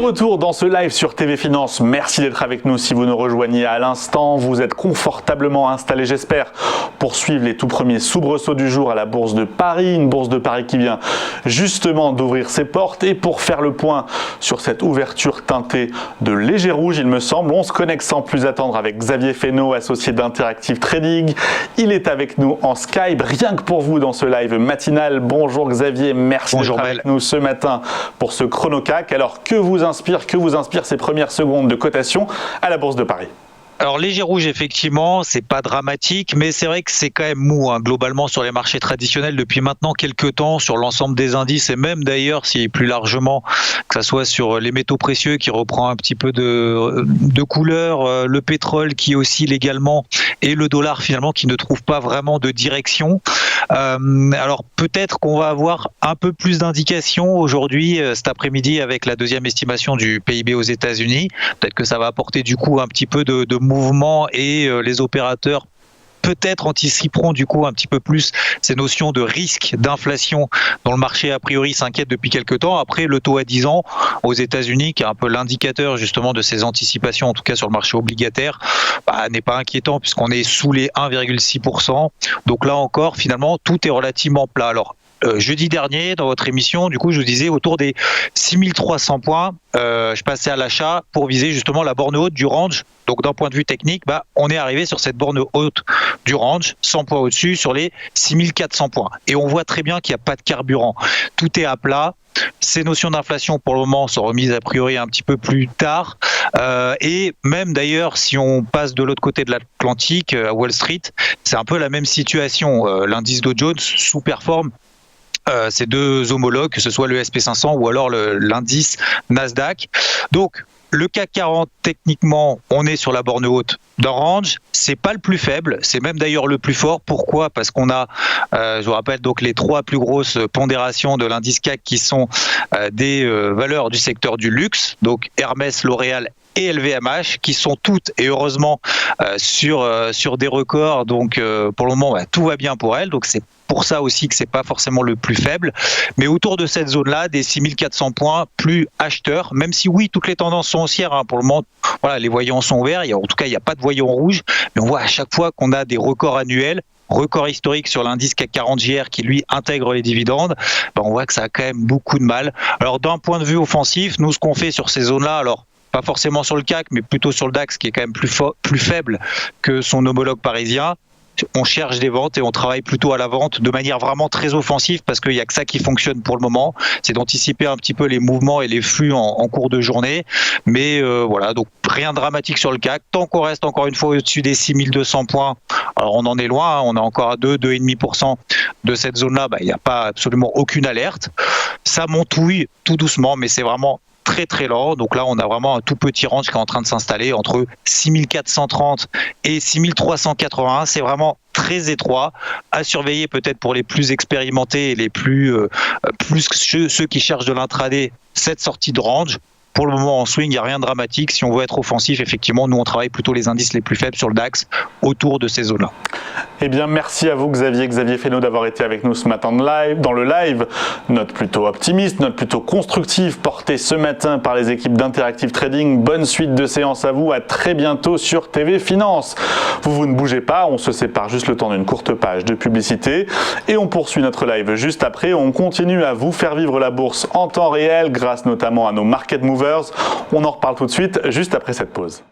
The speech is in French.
retour dans ce live sur TV Finance. Merci d'être avec nous. Si vous nous rejoignez à l'instant, vous êtes confortablement installés, j'espère, pour suivre les tout premiers soubresauts du jour à la Bourse de Paris. Une Bourse de Paris qui vient justement d'ouvrir ses portes. Et pour faire le point sur cette ouverture teintée de léger rouge, il me semble, on se connecte sans plus attendre avec Xavier Fesneau, associé d'Interactive Trading. Il est avec nous en Skype, rien que pour vous dans ce live matinal. Bonjour Xavier, merci d'être avec nous ce matin pour ce chrono-CAC. Alors, que vous inspire ces premières secondes de cotation à la Bourse de Paris? Alors léger rouge, effectivement, c'est pas dramatique, mais c'est vrai que c'est quand même mou, globalement sur les marchés traditionnels depuis maintenant quelques temps, sur l'ensemble des indices et même d'ailleurs, si plus largement, que ça soit sur les métaux précieux qui reprend un petit peu de couleur, le pétrole qui oscille également et le dollar finalement qui ne trouve pas vraiment de direction. Alors peut-être qu'on va avoir un peu plus d'indications aujourd'hui, cet après-midi, avec la deuxième estimation du PIB aux États-Unis. Peut-être que ça va apporter du coup un petit peu de mouvement et les opérateurs peut-être anticiperont du coup un petit peu plus ces notions de risque d'inflation dont le marché a priori s'inquiète depuis quelques temps. Après, le taux à 10 ans aux États-Unis, qui est un peu l'indicateur justement de ces anticipations, en tout cas sur le marché obligataire, n'est pas inquiétant puisqu'on est sous les 1,6%. Donc là encore, finalement, tout est relativement plat. Alors, jeudi dernier, dans votre émission, du coup, je vous disais autour des 6300 points, je passais à l'achat pour viser justement la borne haute du range. Donc d'un point de vue technique, on est arrivé sur cette borne haute du range, 100 points au-dessus, sur les 6400 points. Et on voit très bien qu'il n'y a pas de carburant. Tout est à plat. Ces notions d'inflation, pour le moment, sont remises a priori un petit peu plus tard. Et même d'ailleurs, si on passe de l'autre côté de l'Atlantique, à Wall Street, c'est un peu la même situation. L'indice Dow Jones sous-performe ces deux homologues, que ce soit le SP500 ou alors l'indice Nasdaq. Donc, le CAC 40, techniquement, on est sur la borne haute d'un range. C'est pas le plus faible, c'est même d'ailleurs le plus fort. Pourquoi? Parce qu'on a, je vous rappelle, donc les trois plus grosses pondérations de l'indice CAC qui sont des valeurs du secteur du luxe, donc Hermès, L'Oréal et LVMH, qui sont toutes et heureusement sur des records. Donc pour le moment, tout va bien pour elles. Donc c'est pour ça aussi que c'est pas forcément le plus faible. Mais autour de cette zone-là, des 6400 points, plus acheteurs, même si oui, toutes les tendances sont haussières. Pour le moment, voilà, les voyants sont verts. En tout cas, il n'y a pas de voyants rouges. Mais on voit à chaque fois qu'on a des records annuels, record historique sur l'indice CAC 40 JR qui lui intègre les dividendes, on voit que ça a quand même beaucoup de mal. Alors d'un point de vue offensif, nous ce qu'on fait sur ces zones-là, alors pas forcément sur le CAC, mais plutôt sur le DAX qui est quand même plus faible que son homologue parisien, on cherche des ventes et on travaille plutôt à la vente de manière vraiment très offensive parce qu'il n'y a que ça qui fonctionne pour le moment, c'est d'anticiper un petit peu les mouvements et les flux en cours de journée. Mais voilà, donc rien de dramatique sur le CAC. Tant qu'on reste encore une fois au-dessus des 6200 points, alors on en est loin, on est encore à 2,5% de cette zone-là, il n'y a pas absolument aucune alerte. Ça montouille tout doucement, mais c'est vraiment très très lent. Donc là, on a vraiment un tout petit range qui est en train de s'installer entre 6430 et 6381. C'est vraiment très étroit, à surveiller peut-être pour les plus expérimentés et les plus ceux qui cherchent de l'intraday, cette sortie de range. Pour le moment, en swing, il n'y a rien de dramatique. Si on veut être offensif, effectivement, nous, on travaille plutôt les indices les plus faibles sur le DAX, autour de ces zones-là. Eh bien, merci à vous, Xavier Fesneau, d'avoir été avec nous ce matin dans le live. Note plutôt optimiste, note plutôt constructive, portée ce matin par les équipes d'Interactive Trading. Bonne suite de séance à vous. À très bientôt sur TV Finance. Vous ne bougez pas. On se sépare juste le temps d'une courte page de publicité. Et on poursuit notre live juste après. On continue à vous faire vivre la bourse en temps réel, grâce notamment à nos market movers. On en reparle tout de suite, juste après cette pause.